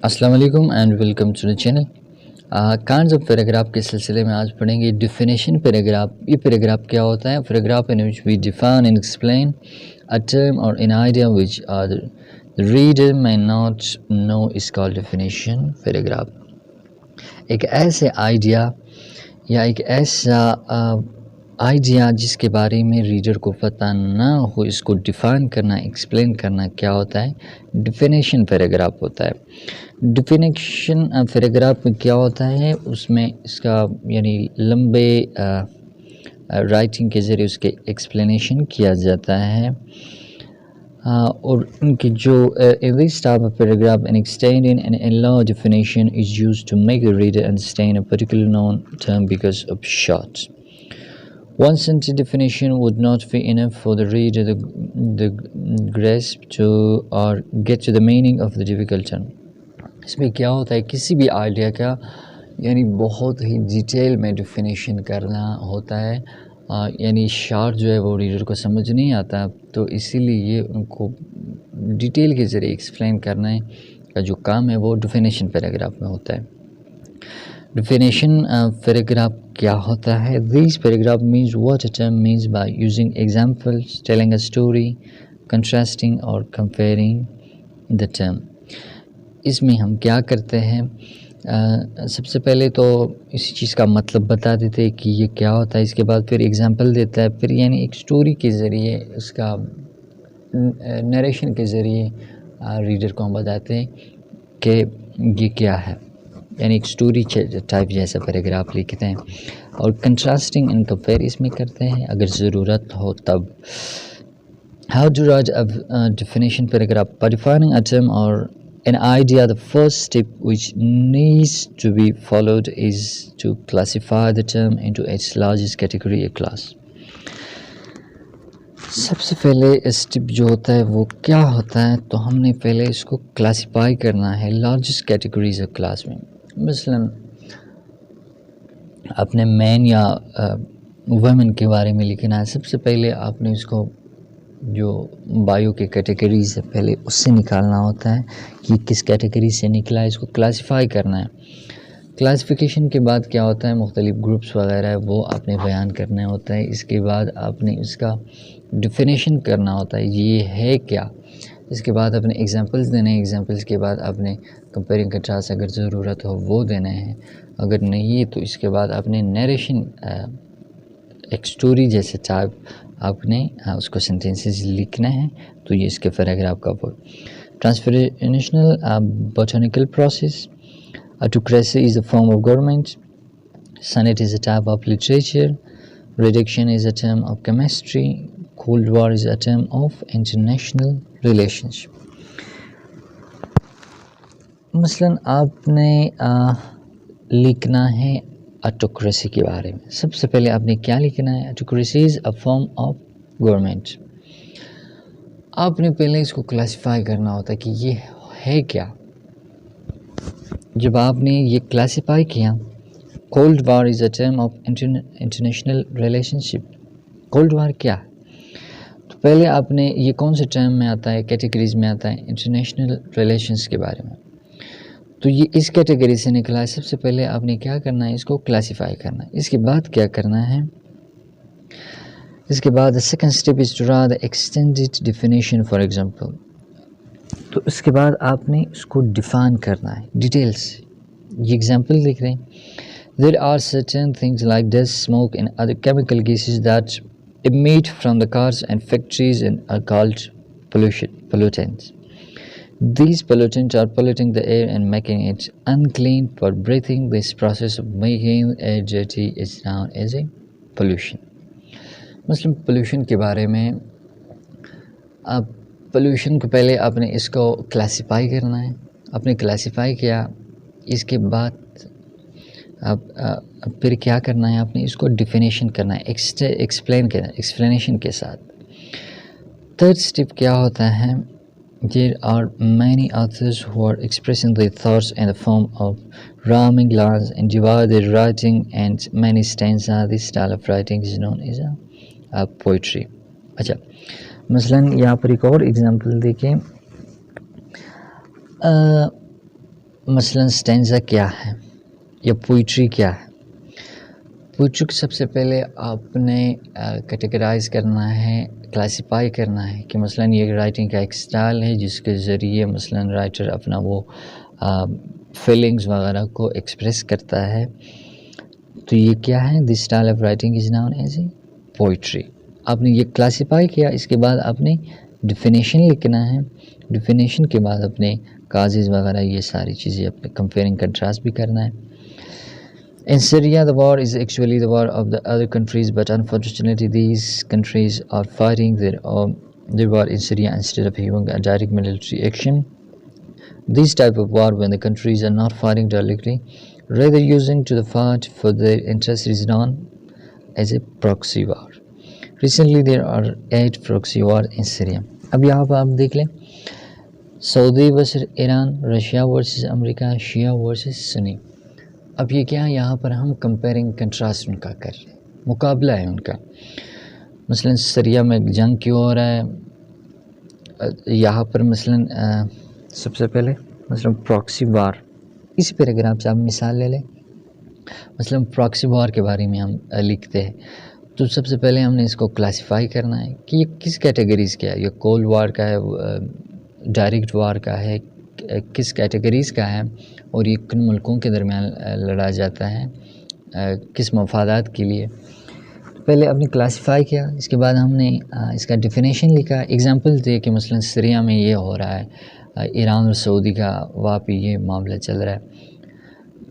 السلام علیکم and welcome to the channel. Kinds of paragraph کے سلسلے میں آج پڑھیں گے ڈیفینیشن پیراگراف. یہ پیراگراف کیا ہوتا ہے؟ Paragraph in which we define and explain a term or an idea which the reader may not know is called definition paragraph. ایک ایسے آئیڈیا یا ایک ایسا آئیڈیا جس کے بارے میں ریڈر کو پتہ نہ ہو، اس کو ڈیفائن کرنا، ایکسپلین کرنا کیا ہوتا ہے؟ ڈیفینیشن پیراگراف ہوتا ہے. ڈیفینیشن پیراگراف میں کیا ہوتا ہے؟ اس میں اس کا یعنی لمبے رائٹنگ کے ذریعے اس کے ایکسپلینیشن کیا جاتا ہے. اور ان کی جو in this type of paragraph an extended and enlarged definition is used to make the reader understand a particular known term because of short. One sentence definition would not be enough for the reader the grasp to or get to the meaning of the difficult term. اس میں کیا ہوتا ہے؟ کسی بھی idea کا یعنی بہت ہی detail میں ڈیفینیشن کرنا ہوتا ہے. یعنی شارٹ جو ہے وہ ریڈر کو سمجھ نہیں آتا، تو اسی لیے ان کو ڈیٹیل کے ذریعے ایکسپلین کرنے کا جو کام ہے وہ ڈیفینیشن پیراگراف میں ہوتا ہے. ڈیفینیشن پیراگراف کیا ہوتا ہے؟ These paragraph means what a term means by using examples, telling a story, contrasting or comparing the term. اس میں ہم کیا کرتے ہیں؟ سب سے پہلے تو اسی چیز کا مطلب بتا دیتے کہ یہ کیا ہوتا ہے، اس کے بعد پھر ایگزامپل دیتا ہے، پھر یعنی ایک سٹوری کے ذریعے اس کا نریشن کے ذریعے ریڈر کو ہم بتاتے ہیں کہ یہ کیا ہے، یعنی ایک سٹوری ٹائپ جیسا پیراگراف لکھتے ہیں. اور کنٹراسٹنگ اینڈ کمپیئر اس میں کرتے ہیں اگر ضرورت ہو تب. How to write a definition paragraph? By defining a term or an idea, the first step which needs to be followed is to classify the term into its largest category, a class. سب سے پہلے step جو ہوتا ہے وہ کیا ہوتا ہے؟ تو ہم نے پہلے اس کو کلاسیفائی کرنا ہے لارجسٹ کیٹیگریز آف کلاس میں. مثلا اپنے مین یا ویمن کے بارے میں لکھنا ہے، سب سے پہلے آپ نے اس کو جو بایو کے کیٹیگریز ہے پہلے اس سے نکالنا ہوتا ہے کہ کس کیٹیگری سے نکلا ہے، اس کو کلاسیفائی کرنا ہے. کلاسیفیکیشن کے بعد کیا ہوتا ہے؟ مختلف گروپس وغیرہ ہے وہ آپ نے بیان کرنا ہوتا ہے. اس کے بعد آپ نے اس کا ڈیفینیشن کرنا ہوتا ہے یہ ہے کیا. اس کے بعد اپنے ایگزامپلس دینے ہیں، ایگزامپلس کے بعد آپ نے کمپیئرنگ کنٹراسٹ اگر ضرورت ہو وہ دینے ہیں، اگر نہیں ہے تو اس کے بعد آپ نے نیریشن ایک سٹوری جیسے ٹائپ آپ نے اس کو سینٹینسز لکھنا ہے. تو یہ اس کے پیراگراف کا وہ transformational botanical process. Autocracy is a form of government. Sonnet is a type of literature. Reduction is a term of chemistry. Cold War is a term of international relationship. مثلاً آپ نے لکھنا ہے autocracy کے بارے میں. سب سے پہلے آپ نے کیا لکھنا ہے؟ Autocracy is a form of government. آپ نے پہلے اس کو کلاسیفائی کرنا ہوتا ہے کہ یہ ہے کیا. جب آپ نے یہ کلاسیفائی کیا، cold war is a term of international relationship. Cold war کیا ہے؟ تو پہلے آپ نے یہ کون سے ٹرم میں آتا ہے، کیٹیگریز میں آتا ہے؟ انٹرنیشنل ریلیشنز کے بارے میں. تو یہ اس کیٹیگری سے نکلا ہے. سب سے پہلے آپ نے کیا کرنا ہے؟ اس کو کلاسیفائی کرنا ہے. اس کے بعد کیا کرنا ہے؟ اس کے بعد second step is to write the extended definition for example. تو اس کے بعد آپ نے اس کو ڈیفائن کرنا ہے ڈیٹیلس. یہ ایگزامپل دیکھ رہے ہیں. There are certain things like dust, smoke and other chemical gases that emit from the cars and factories and are called pollutants. These pollutants are polluting the air and making it unclean for breathing. This process of making air dirty is known as a pollution. مثلاً pollution کے بارے میں pollution کو پہلے آپ نے اس کو classify کرنا ہے. آپ نے کلاسیفائی کیا، اس کے بعد پھر کیا کرنا ہے؟ آپ نے اس کو ڈیفینیشن کرنا ہے ایکسپلین کرنا ہے ایکسپلینیشن کے ساتھ. تھرڈ اسٹیپ کیا ہوتا ہے؟ There are many authors who are expressing their thoughts in the form of rhyming lines and divide their writing and many stanzas. This style of writing is known as a poetry. اچھا، مثلاً یہاں پر ایک اور example دیکھیں. مثلا stanza کیا ہے یا پوئٹری کیا ہے؟ پوئٹری کو سب سے پہلے آپ نے کیٹیگرائز کرنا ہے، کلاسیفائی کرنا ہے کہ مثلا یہ رائٹنگ کا ایک سٹائل ہے جس کے ذریعے مثلا رائٹر اپنا وہ فیلنگز وغیرہ کو ایکسپریس کرتا ہے. تو یہ کیا ہے؟ The style of writing is known as a poetry. آپ نے یہ کلاسیفائی کیا، اس کے بعد آپ نے ڈیفینیشن لکھنا ہے. ڈیفینیشن کے بعد اپنے کازز وغیرہ یہ ساری چیزیں اپنے کمپیئرنگ کنٹراسٹ بھی کرنا ہے. In Syria, the war is actually the war of the other countries, but unfortunately these countries are fighting their war in Syria instead of having a direct military action. This type of war, when the countries are not fighting directly, rather using to the fight for their interests, is known as a proxy war. Recently there are 8 proxy wars in Syria. اب یہاں پر آپ دیکھ لیں، سعودی versus Iran, Russia versus امریکہ، شیعہ versus سنی. اب یہ کیا ہے؟ یہاں پر ہم کمپیئرنگ کنٹراسٹ ان کا کر رہے ہیں، مقابلہ ہے ان کا. مثلا سریا میں جنگ کیوں ہو رہا ہے؟ یہاں پر مثلا سب سے پہلے مثلا پراکسی وار، اسی پیراگراف سے آپ مثال لے لیں. مثلا پراکسی وار کے بارے میں ہم لکھتے ہیں تو سب سے پہلے ہم نے اس کو کلاسیفائی کرنا ہے کہ یہ کس کیٹیگریز کا ہے. یہ کولڈ وار کا ہے، ڈائریکٹ وار کا ہے، کس کیٹیگریز کا ہے، اور یہ کن ملکوں کے درمیان لڑا جاتا ہے، کس مفادات کے لیے. پہلے آپ نے کلاسیفائی کیا، اس کے بعد ہم نے اس کا ڈیفینیشن لکھا. ایگزامپل دے کہ مثلا سیریا میں یہ ہو رہا ہے، ایران اور سعودی کا وہاں پہ یہ معاملہ چل رہا ہے.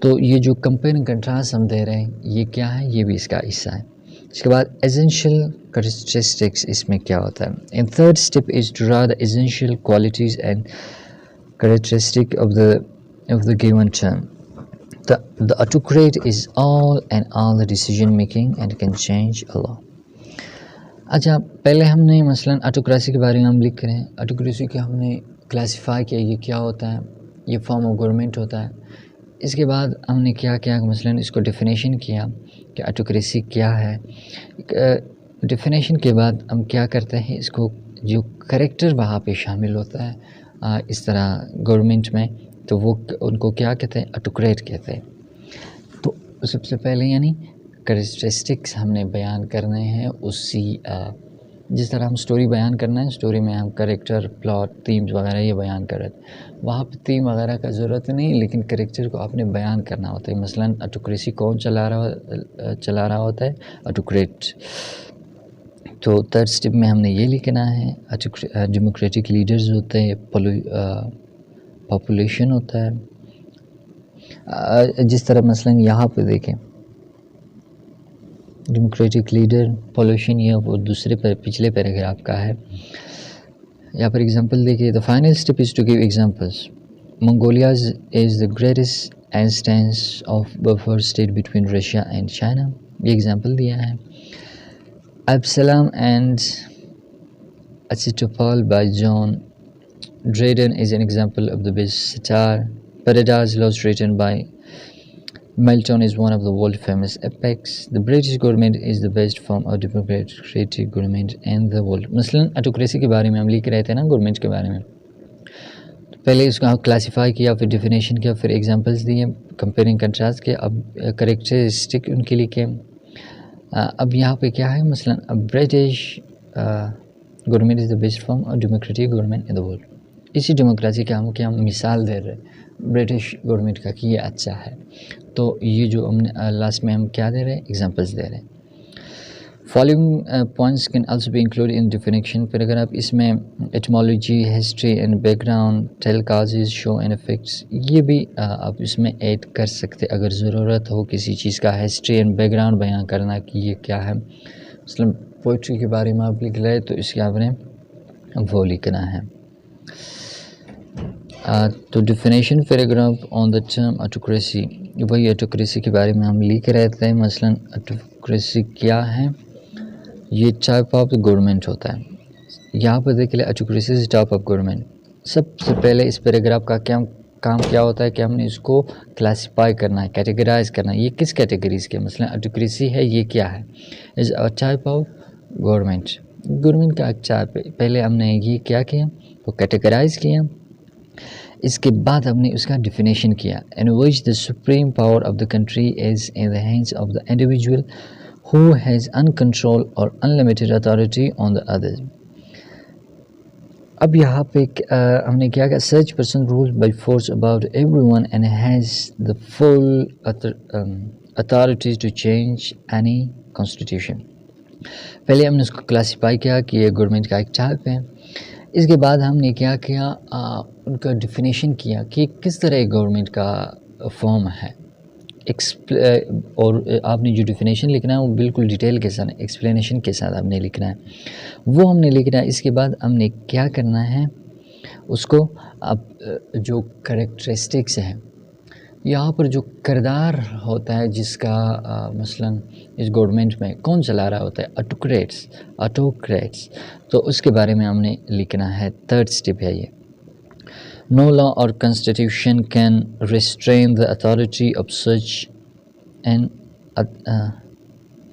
تو یہ جو کمپیئرنگ کنٹراسٹ ہم دے رہے ہیں یہ کیا ہے؟ یہ بھی اس کا حصہ ہے. اس کے بعد ایسینشیل کریکٹرسٹکس اس میں کیا ہوتا ہے. In third step is to draw the essential qualities and characteristic of the given term. The autocrat is all the decision making and can change a lot. اچھا، پہلے ہم نے مثلا آٹوکریسی کے بارے میں ہم لکھ رہے ہیں. آٹوکریسی کے ہم نے کلاسیفائی کیا، یہ کیا ہوتا ہے، یہ فارم آف گورنمنٹ ہوتا ہے. اس کے بعد ہم نے کیا کیا، مثلا اس کو ڈیفینیشن کیا کہ آٹوکریسی کیا ہے. ڈیفینیشن کے بعد ہم کیا کرتے ہیں، اس کو جو کریکٹر وہاں پہ شامل ہوتا ہے اس طرح گورنمنٹ میں، تو وہ ان کو کیا کہتے ہیں؟ آٹوکریٹ کہتے ہیں. تو سب سے پہلے یعنی کریکٹرسٹکس ہم نے بیان کرنے ہیں اسی جس طرح ہم سٹوری بیان کرنا ہے، سٹوری میں ہم کریکٹر، پلاٹ، تھیمز وغیرہ یہ بیان کر رہے ہیں. وہاں پہ تھیم وغیرہ کا ضرورت نہیں، لیکن کریکٹر کو آپ نے بیان کرنا ہوتا ہے. مثلا آٹوکریسی کون چلا رہا ہوتا ہے؟ آٹوکریٹ. تو تھرڈ اسٹیپ میں ہم نے یہ لکھنا ہے، ڈیموکریٹک لیڈرز ہوتے ہیں، پاپولیشن ہوتا ہے. جس طرح مثلا یہاں پہ دیکھیں ڈیموکریٹک لیڈر، پاپولیشن، یہ وہ دوسرے پچھلے پیراگراف کا ہے. یہاں پر ایگزامپل دیکھیے. The final step is to give examples. Mongolia is the greatest instance of buffer state between Russia and China. یہ ایگزامپل دیا ہے. Absalom and Achitophel by John Dryden is an example of the best satire. Paradise Lost written by Milton is one of the world famous epics. The British government is the best form of democratic government in the world. مثلاً autocracy کے بارے میں ہم لکھ رہے تھے نا، government کے بارے میں. پہلے اس کو ہم کلاسیفائی کیا، پھر ڈیفینیشن کیا، پھر ایگزامپلس دیے، کمپیئرنگ کنٹراسٹ کیا، اب کریکٹرسٹک ان کے لکھے. اب یہاں پہ کیا ہے؟ مثلا British government is the best form اور democratic government in the world. اسی ڈیموکریسی کا ہم کیا مثال دے رہے ہیں برٹش گورنمنٹ کا کہ یہ اچھا ہے. تو یہ جو ہم لاسٹ میں ہم کیا دے رہے ہیں؟ ایگزامپلس دے رہے ہیں. Following points can also be include in definition. پھر اگر آپ اس میں etymology, history and background, tell causes, show and effects, یہ بھی آپ اس میں ایڈ کر سکتے اگر ضرورت ہو کسی چیز کا ہسٹری اینڈ بیک گراؤنڈ بیان کرنا کہ یہ کیا ہے. مثلاً پوئٹری کے بارے میں آپ لکھ رہے تو اس کے آپ نے وہ لکھنا ہے. تو definition paragraph on the term autocracy, وہی آٹوکریسی کے بارے میں ہم لکھ رہے تھے. مثلاً آٹوکریسی کیا ہے؟ یہ ٹائپ آف گورنمنٹ ہوتا ہے. یہاں پر دیکھ لیں autocracy is type of government. سب سے پہلے اس پیراگراف کا کام کیا ہوتا ہے کہ ہم نے اس کو کلاسیفائی کرنا ہے، کیٹیگرائز کرنا ہے. یہ کس کیٹیگریز کے؟ مثلا آٹوکریسی ہے، یہ کیا ہے؟ Is a type of government. Government کا اچھا پہلے ہم نے یہ کیا وہ کیٹیگرائز کیا. اس کے بعد ہم نے اس کا ڈیفینیشن کیا in which the supreme power of the country is in the hands of the individual who has uncontrolled or unlimited authority on the others. اب یہاں پہ ہم نے کیا کہ such person rules by force about everyone and has the full authority to change any constitution. پہلے ہم نے اس کو کلاسیفائی کیا کہ یہ گورنمنٹ کا ایک ٹائپ ہے. اس کے بعد ہم نے کیا کیا ان کا ڈیفینیشن کیا کہ کس طرح ایک گورنمنٹ کا فارم ہے. اور آپ نے جو ڈیفینیشن لکھنا ہے وہ بالکل ڈیٹیل کے ساتھ ایکسپلینیشن کے ساتھ آپ نے لکھنا ہے. وہ ہم نے لکھنا ہے. اس کے بعد ہم نے کیا کرنا ہے اس کو اب جو کریکٹرسٹکس ہیں یہاں پر جو کردار ہوتا ہے جس کا مثلاً اس گورنمنٹ میں کون چلا رہا ہوتا ہے آٹوکریٹس تو اس کے بارے میں ہم نے لکھنا ہے. تھرڈ اسٹیپ ہے یہ. No law or constitution can restrain the authority of such an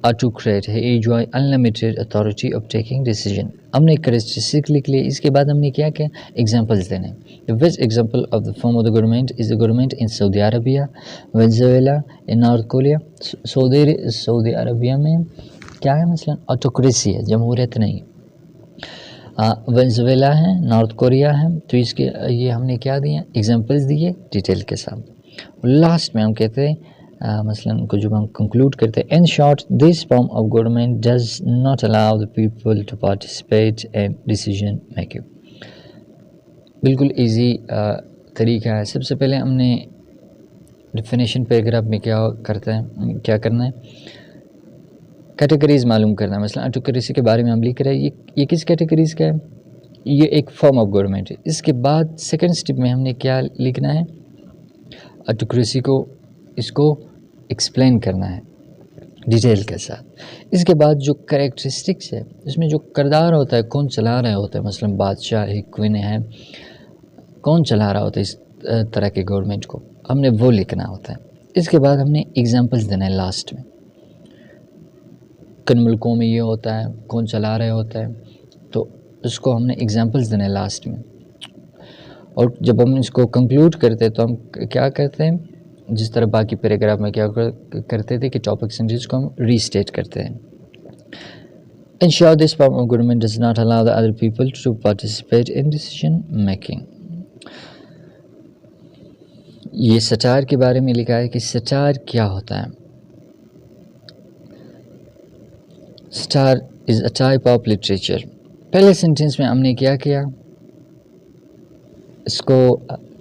autocrat. He enjoy unlimited authority of taking decision. ہم نے کریکٹرسٹک لکھ لی. اس کے بعد ہم نے کیا کیا ایگزامپلس دینے. The best example of the form of the government is the government in Saudi Arabia, Venezuela, in North Korea. سعودی عربیہ میں کیا ہے مثلا آٹوکریسی ہے, جمہوریت نہیں. وینزویلا ہے, نارتھ کوریا ہے. تو اس کے یہ ہم نے کیا دیا ایگزامپلس دیے ڈیٹیل کے ساتھ. لاسٹ میں ہم کہتے ہیں مثلا ان کو جب ہم کنکلوڈ کرتے ہیں in short this form of government does not allow the people to participate in decision making. بالکل ایزی طریقہ ہے. سب سے پہلے ہم نے ڈیفینیشن پیراگراف میں کیا کرنا ہے کیٹیگریز معلوم کرنا ہے. مثلا آٹوکریسی کے بارے میں ہم لکھ رہے ہیں یہ کس کیٹیگریز کا ہے, یہ ایک فارم آف گورنمنٹ ہے. اس کے بعد سیکنڈ اسٹیپ میں ہم نے کیا لکھنا ہے آٹوکریسی کو اس کو ایکسپلین کرنا ہے ڈیٹیل کے ساتھ. اس کے بعد جو کریکٹرسٹکس ہے اس میں جو کردار ہوتا ہے کون چلا رہا ہوتا ہے مثلا بادشاہ ہے کوئن ہے کون چلا رہا ہوتا ہے اس طرح کے گورنمنٹ کو ہم نے وہ لکھنا ہوتا ہے. اس کے بعد ہم نے ایگزامپلس دینا ہے لاسٹ میں. کن ملکوں میں یہ ہوتا ہے کون چلا رہے ہوتا ہے تو اس کو ہم نے ایگزامپلس دینے لاسٹ میں. اور جب ہم اس کو کنکلوڈ کرتے ہیں تو ہم کیا کرتے ہیں جس طرح باقی پیراگراف میں کیا کرتے تھے کہ ٹاپک سینٹنس کو ہم ری اسٹیٹ کرتے ہیں. In short, this form of government does not allow the other people to participate in decision making. یہ سٹائر کے بارے میں لکھا ہے کہ سٹائر کیا ہوتا ہے. سٹائر از اے ٹائپ آف لٹریچر. پہلے سینٹینس میں ہم نے کیا کیا اس کو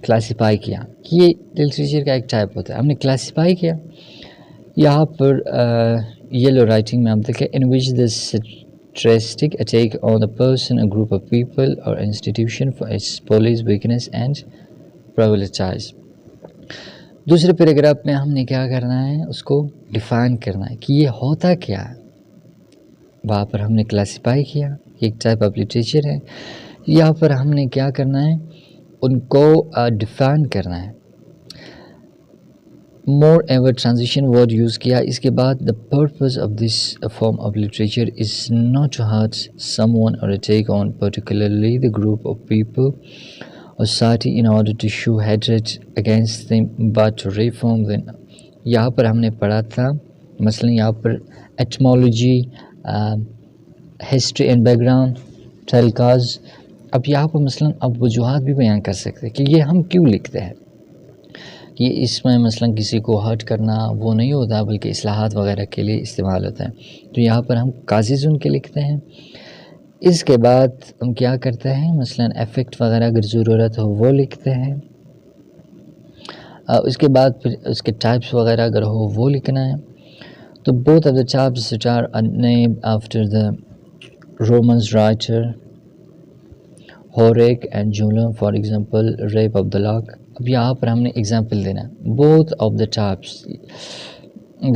کلاسیفائی کیا کہ یہ لٹریچر کا ایک ٹائپ ہوتا ہے. ہم نے کلاسیفائی کیا. یہاں پر یلو رائٹنگ میں ہم دیکھیں in which the statistic attack on a person, a group of people or institution for its police weakness and privilege. دوسرے پیراگراف میں ہم نے کیا کرنا ہے اس کو ڈیفائن کرنا ہے کہ یہ ہوتا کیا ہے. وہاں پر ہم نے کلاسیفائی کیا ایک ٹائپ آف لٹریچر ہے. یہاں پر ہم نے کیا کرنا ہے ان کو ڈیفائن کرنا ہے. مور ایور ٹرانزیشن ورڈ یوز کیا. اس کے بعد the purpose of this form of literature is not to hurt someone or take on particularly the group of people or society in order to show hatred against them but to reform them. یہاں پر ہم نے پڑھا تھا مثلا یہاں پر etymology history and background tell cause. اب یہاں پر مثلا اب وجوہات بھی بیان کر سکتے ہیں کہ یہ ہم کیوں لکھتے ہیں. یہ اس میں مثلا کسی کو ہرٹ کرنا وہ نہیں ہوتا بلکہ اصلاحات وغیرہ کے لیے استعمال ہوتا ہے. تو یہاں پر ہم کازز ان کے لکھتے ہیں. اس کے بعد ہم کیا کرتے ہیں مثلا افیکٹ وغیرہ اگر ضرورت ہو وہ لکھتے ہیں. اس کے بعد پھر اس کے ٹائپس وغیرہ اگر ہو وہ لکھنا ہے. تو both of the types that are named after the Roman writer Horace and Julian, for example rape of the lock. اب یہاں پر ہم نے ایگزامپل دینا ہے. both of the types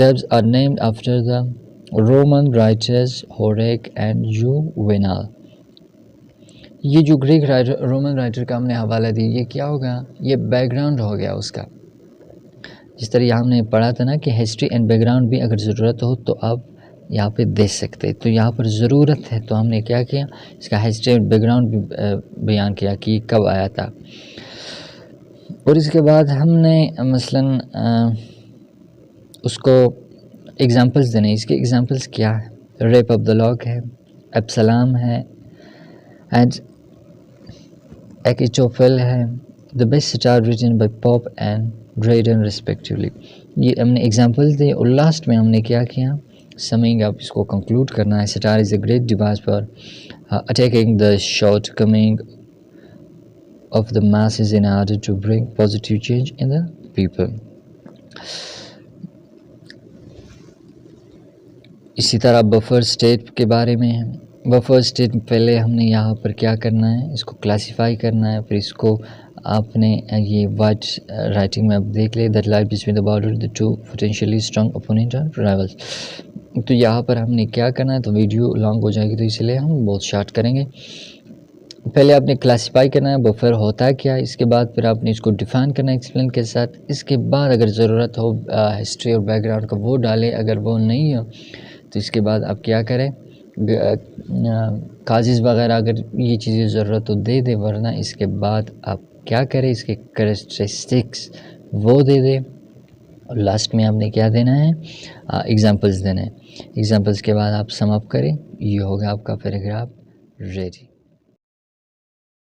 that are named after the Roman writers Horace and Juvenal. یہ جو Greek writer Roman writer کا ہم نے حوالہ دی یہ کیا ہوگا یہ بیک گراؤنڈ ہو گیا اس کا. جس طرح ہم نے پڑھا تھا نا کہ ہسٹری اینڈ بیک گراؤنڈ بھی اگر ضرورت ہو تو آپ یہاں پہ دے سکتے. تو یہاں پر ضرورت ہے تو ہم نے کیا کیا اس کا ہسٹری اینڈ بیک گراؤنڈ بھی بیان کیا کہ کب آیا تھا. اور اس کے بعد ہم نے مثلاً اس کو ایگزامپلس دینے. اس کے ایگزامپلس کیا ہے؟ ریپ آف دا لاک ہے، ابسلام ہے، اینڈ ایکیچوفیل ہے، the best satire written by Pope and Dryden respectively. یہ ہم نے ایگزامپلس دی اور لاسٹ میں ہم نے کیا کیا؟ سمنگ اپ، اس کو کنکلوڈ کرنا ہے. Star is a great device for attacking the short coming of the masses in order to bring positive change in the people. اسی طرح بفر اسٹیٹ کے بارے میں ہے. بفر اسٹیٹ پہلے ہم نے یہاں پر کیا کرنا ہے؟ اس کو کلاسیفائی کرنا ہے. پھر اس کو آپ نے یہ وائٹ رائٹنگ میں آپ دیکھ لیں، that light between the border the two potentially strong opponent are rivals. تو یہاں پر ہم نے کیا کرنا ہے؟ تو ویڈیو لانگ ہو جائے گی تو اس لیے ہم بہت شارٹ کریں گے. پہلے آپ نے کلاسیفائی کرنا ہے بفر ہوتا ہے کیا، اس کے بعد پھر آپ نے اس کو ڈیفائن کرنا ہے ایکسپلین کے ساتھ. اس کے بعد اگر ضرورت ہو ہسٹری اور بیک گراؤنڈ کا وہ ڈالے، اگر وہ نہیں ہو تو اس کے بعد آپ کیا کریں؟ کازز وغیرہ اگر یہ چیزیں ضرورت ہو دے دے، ورنہ اس کے بعد آپ کیا کریں؟ اس کے کریکٹرسٹکس وہ دے دے. اور لاسٹ میں آپ نے کیا دینا ہے؟ ایگزامپلس دینا ہے. ایگزامپلس کے بعد آپ سم اپ کریں، یہ ہوگا آپ کا پیراگراف ریڈی.